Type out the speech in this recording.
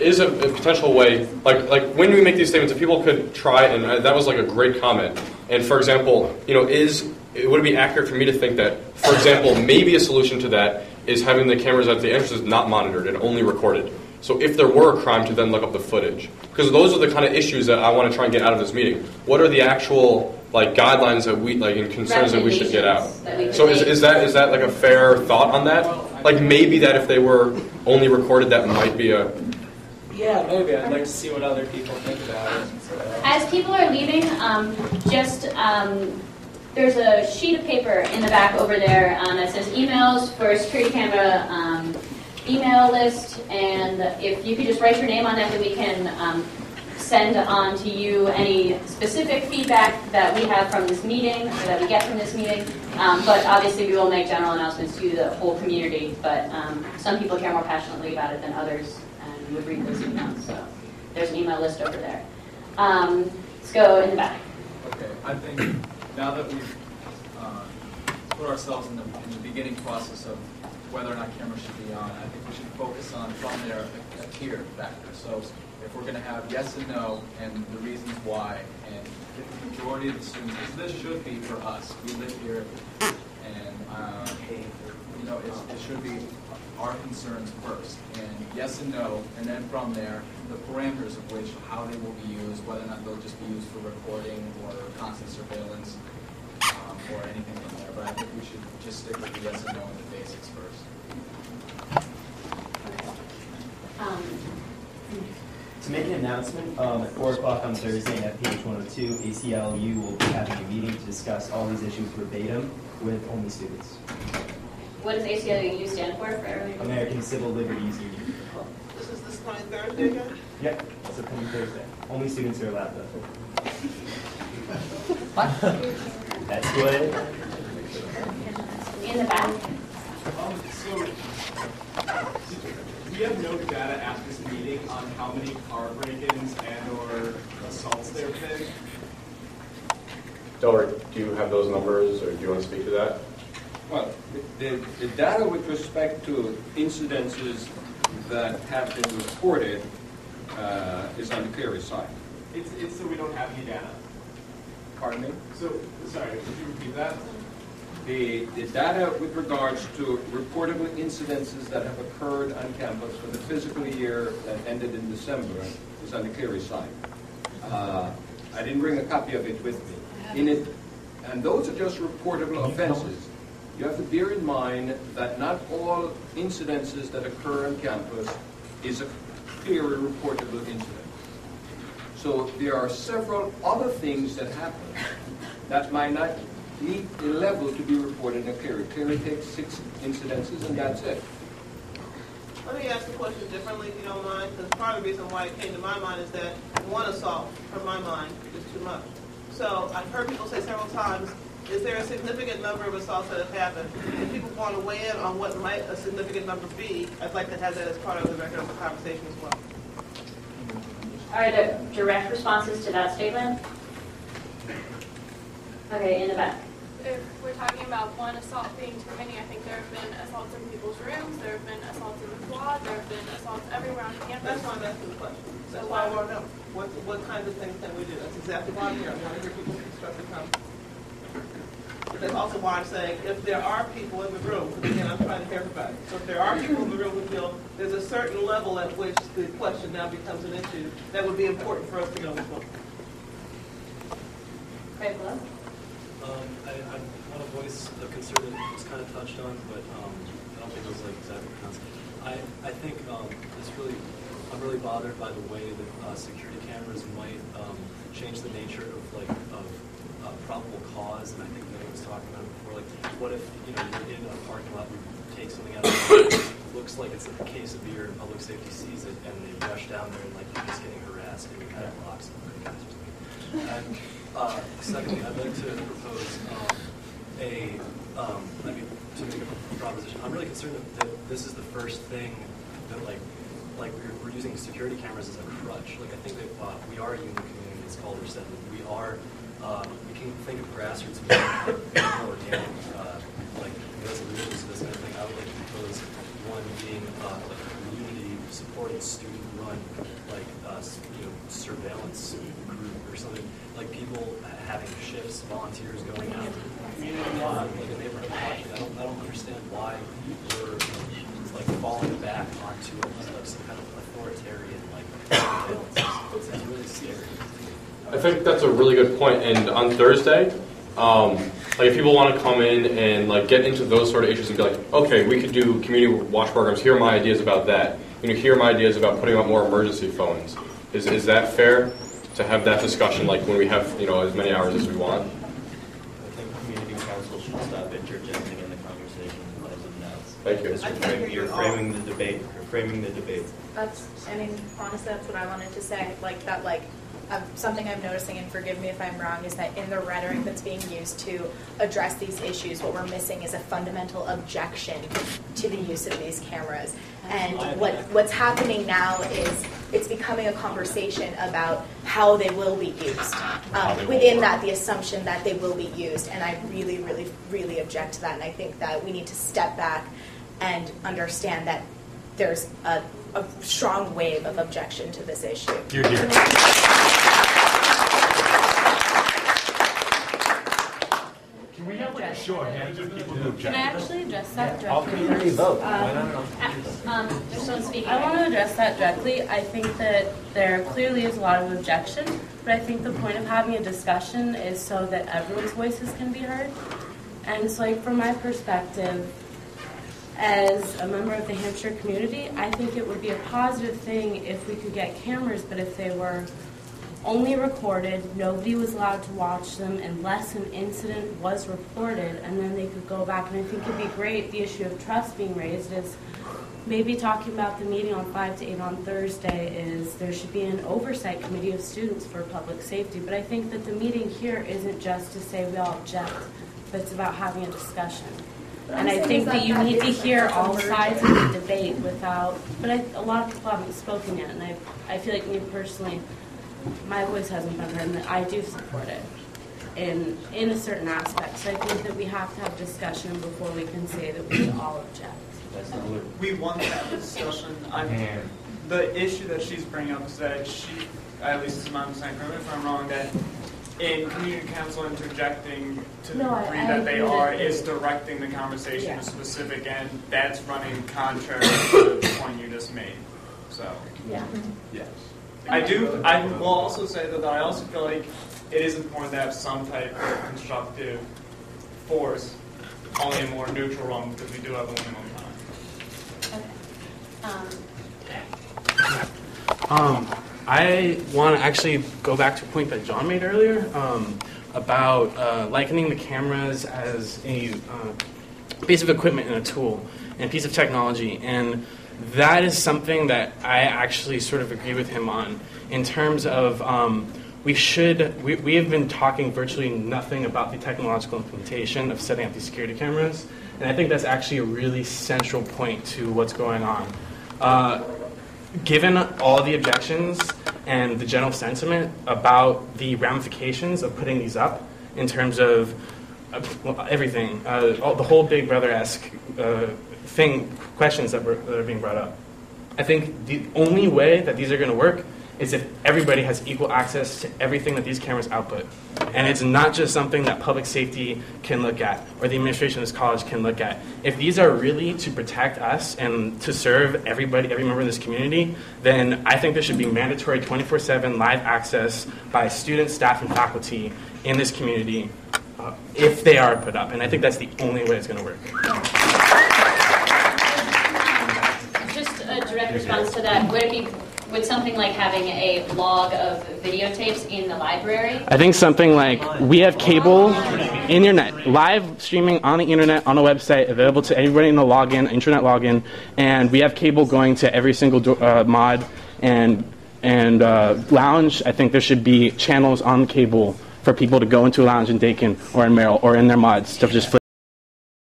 Is a potential way, like when we make these statements, if people could try, and that was like a great comment. And for example, would it be accurate for me to think that, for example, maybe a solution to that is having the cameras at the entrances not monitored and only recorded. So if there were a crime, to then look up the footage, because those are the kind of issues that I want to try and get out of this meeting. What are the actual guidelines that we and concerns that we should get out? So is that like a fair thought on that? Like maybe that if they were only recorded, that might be a. Yeah, maybe. I'd like to see what other people think about it. As people are leaving, there's a sheet of paper in the back over there that says emails for security camera email list, and if you could just write your name on that, then we can send on to you any specific feedback that we have from this meeting, or that we get from this meeting. But obviously we will make general announcements to the whole community, but some people care more passionately about it than others, and we would read those emails. So there's an email list over there. Let's go in the back. Okay, I think now that we've put ourselves in the beginning process of whether or not cameras should be on, I think we should focus on, from there, a tier factor. So if we're going to have yes and no, and the reasons why, and the majority of the students, this should be for us. We live here, and it should be our concerns first, and yes and no, and then from there, the parameters of which, how they will be used, whether or not they'll just be used for recording or constant surveillance, or anything from there. But I think we should just stick with the yes and no and the basics first. To make an announcement, at 4 o'clock on Thursday at page 102, ACLU will be having a meeting to discuss all these issues verbatim with only students. What does ACLU stand for everyone? American Civil Liberties Union. This is this coming Thursday again? Yep, it's a coming Thursday. Only students are allowed though. What? That's what. In the back. So, we have no data at this meeting on how many car break-ins and/or assaults there have been. Delrick, do you have those numbers, or do you want to speak to that? Well, the data with respect to incidences that have been reported is on the clear side. It's so we don't have any data. Pardon me? So, sorry, could you repeat that? The data with regards to reportable incidences that have occurred on campus for the physical year that ended in December is on the clear side. I didn't bring a copy of it with me. And those are just reportable offenses. You have to bear in mind that not all incidences that occur on campus is a clearly reportable incident. So there are several other things that happen that might not meet the level to be reported in a clery. Clery takes 6 incidences and that's it. Let me ask the question differently, if you don't mind, because part of the reason why it came to my mind is that one assault, from my mind, is too much. So I've heard people say several times, is there a significant number of assaults that have happened? If people want to weigh in on what might a significant number be, I'd like to have that as part of the record of the conversation as well. Are there direct responses to that statement? Okay, in the back. If we're talking about one assault being too many, I think there have been assaults in people's rooms, there have been assaults in the quad, there have been assaults everywhere on campus. That's why I'm asking the question. That's why I want to know. What kinds of things can we do? That's exactly why I'm here. I want to hear people's constructive comments. That's also why I'm saying if there are people in the room, because again, I'm trying to hear everybody. So if there are people in the room who feel there's a certain level at which the question now becomes an issue, that would be important for us to know as well. Right below. I want to voice a concern that was kind of touched on, but I don't think it was exactly pronounced. I think it's really, I'm really bothered by the way that security cameras might change the nature of probable cause, and I think Megan was talking about it before. What if you're in a parking lot, you take something out of the looks like it's a case of beer, and public safety sees it, and they rush down there and you're just getting harassed, and you kind of lock somebody or something. And secondly, I'd like to propose to make a proposition. I'm really concerned that this is the first thing that we're using security cameras as a crutch. I think that we are a union community, as Calder said. We can think of grassroots movement, more organic, resolutions to this kind of thing. I would like to propose one being a community a student-run like surveillance group or something, like people having shifts, volunteers going out, like a neighborhood watch. I don't understand why we're like falling back onto some kind of authoritarian surveillance. It's really scary. I think that's a really good point. And on Thursday, like if people want to come in and like get into those sort of issues and be like, okay, we could do community watch programs. Here are my ideas about that. Here are my ideas about putting out more emergency phones. Is that fair to have that discussion like when we have as many hours as we want? I think community council should stop interjecting in the conversation and let them know. Thank you. Because you're framing the debate. You're framing the debate. Honestly, that's what I wanted to say. Something I'm noticing, and forgive me if I'm wrong, is that in the rhetoric that's being used to address these issues, what we're missing is a fundamental objection to the use of these cameras. And what's happening now is it's becoming a conversation about how they will be used. Within that, the assumption that they will be used. And I really, really, really object to that. And I think that we need to step back and understand that there's a strong wave of objection to this issue. You're here. Can we have like a show of hands of people who object? Can I actually address that All directly? community vote. There's someone speaking. I want to address that directly. I think that there clearly is a lot of objection, but I think the point of having a discussion is so that everyone's voices can be heard. And so, from my perspective, as a member of the Hampshire community, I think it would be a positive thing if we could get cameras, but if they were only recorded, nobody was allowed to watch them unless an incident was reported, and then they could go back. And I think it'd be great, the issue of trust being raised is maybe talking about the meeting on 5 to 8 on Thursday is there should be an oversight committee of students for public safety. But I think that the meeting here isn't just to say we all object, but it's about having a discussion. And I think that you need to hear all sides of the debate without, but a lot of people haven't spoken yet, and I feel like me personally, my voice hasn't been heard, and that I do support it in a certain aspect. So I think that we have to have discussion before we can say that we all object. We want to have a discussion. The issue that she's bringing up is that she, at least as my understanding, correct me if I'm wrong, that in community council interjecting to the degree that they are is directing the conversation to a specific end. That's running contrary to the point you just made. So Yes. I will also say that I also feel like it is important to have some type of constructive force, only a more neutral one because we do have a minimum time. I want to actually go back to a point that John made earlier about likening the cameras as a piece of equipment and a tool and a piece of technology. And that is something that I actually sort of agree with him on in terms of we have been talking virtually nothing about the technological implementation of setting up these security cameras. And I think that's actually a really central point to what's going on. Given all the objections and the general sentiment about the ramifications of putting these up in terms of everything, the whole Big Brother-esque questions that are being brought up, I think the only way that these are going to work is if everybody has equal access to everything that these cameras output. And it's not just something that public safety can look at or the administration of this college can look at. If these are really to protect us and to serve everybody, every member of this community, then I think there should be mandatory 24/7 live access by students, staff, and faculty in this community if they are put up. And I think that's the only way it's going to work. Just a direct response to that, would something like having a log of videotapes in the library? I think something like we have cable, internet, live streaming on the internet, on a website, available to everybody in the login, internet login, and we have cable going to every single mod and lounge. I think there should be channels on cable for people to go into a lounge in Dakin or in Merrill or in their mods to just flip